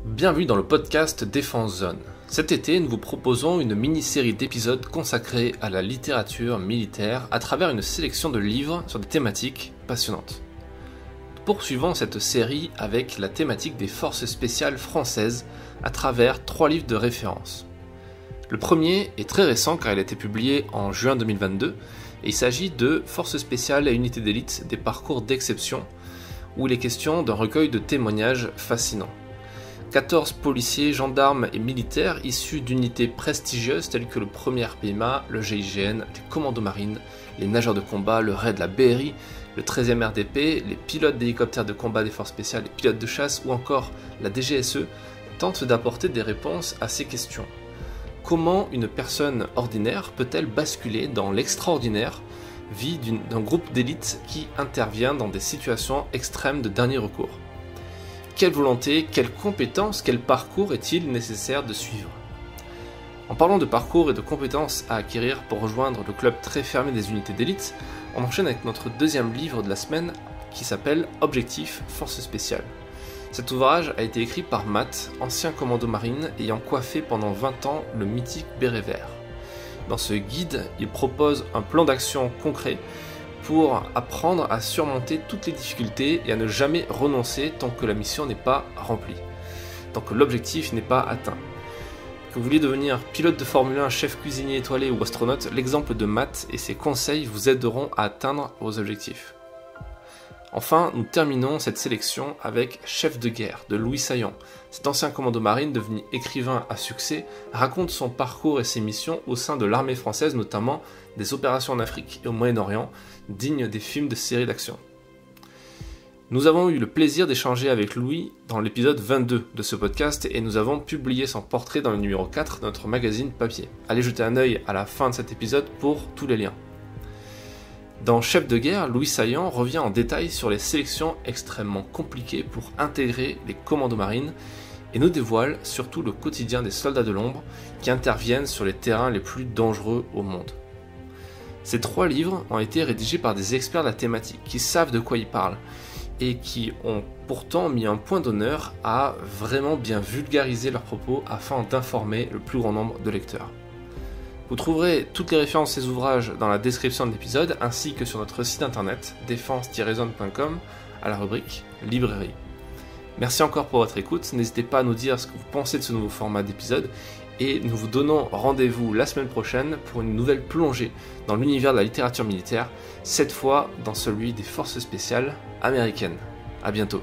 Bienvenue dans le podcast Défense Zone. Cet été, nous vous proposons une mini-série d'épisodes consacrés à la littérature militaire à travers une sélection de livres sur des thématiques passionnantes. Poursuivons cette série avec la thématique des forces spéciales françaises à travers 3 livres de référence. Le premier est très récent car il a été publié en juin 2022 et il s'agit de Forces spéciales et unités d'élite des parcours d'exception où il est question d'un recueil de témoignages fascinants. 14 policiers, gendarmes et militaires issus d'unités prestigieuses telles que le 1er RPMA, le GIGN, les commandos marines, les nageurs de combat, le RAID, la BRI, le 13e RDP, les pilotes d'hélicoptères de combat des forces spéciales, les pilotes de chasse ou encore la DGSE tentent d'apporter des réponses à ces questions. Comment une personne ordinaire peut-elle basculer dans l'extraordinaire vie d'un groupe d'élite qui intervient dans des situations extrêmes de dernier recours ? Quelle volonté, quelles compétences, quel parcours est-il nécessaire de suivre ? En parlant de parcours et de compétences à acquérir pour rejoindre le club très fermé des unités d'élite, on enchaîne avec notre deuxième livre de la semaine qui s'appelle Objectif Forces spéciales. Cet ouvrage a été écrit par Matt, ancien commando marine ayant coiffé pendant 20 ans le mythique béret vert. Dans ce guide, il propose un plan d'action concret pour apprendre à surmonter toutes les difficultés et à ne jamais renoncer tant que la mission n'est pas remplie, tant que l'objectif n'est pas atteint. Que vous vouliez devenir pilote de Formule 1, chef cuisinier étoilé ou astronaute, l'exemple de Matt et ses conseils vous aideront à atteindre vos objectifs. Enfin, nous terminons cette sélection avec Chef de guerre de Louis Saillant. Cet ancien commando marine devenu écrivain à succès raconte son parcours et ses missions au sein de l'armée française, notamment des opérations en Afrique et au Moyen-Orient, dignes des films de séries d'action. Nous avons eu le plaisir d'échanger avec Louis dans l'épisode 22 de ce podcast et nous avons publié son portrait dans le numéro 4 de notre magazine papier. Allez jeter un œil à la fin de cet épisode pour tous les liens. Dans Chef de guerre, Louis Saillant revient en détail sur les sélections extrêmement compliquées pour intégrer les commandos marines et nous dévoile surtout le quotidien des soldats de l'ombre qui interviennent sur les terrains les plus dangereux au monde. Ces 3 livres ont été rédigés par des experts de la thématique qui savent de quoi ils parlent et qui ont pourtant mis un point d'honneur à vraiment bien vulgariser leurs propos afin d'informer le plus grand nombre de lecteurs. Vous trouverez toutes les références à ces ouvrages dans la description de l'épisode ainsi que sur notre site internet défense-zone.com à la rubrique librairie. Merci encore pour votre écoute, n'hésitez pas à nous dire ce que vous pensez de ce nouveau format d'épisode et nous vous donnons rendez-vous la semaine prochaine pour une nouvelle plongée dans l'univers de la littérature militaire, cette fois dans celui des forces spéciales américaines. À bientôt.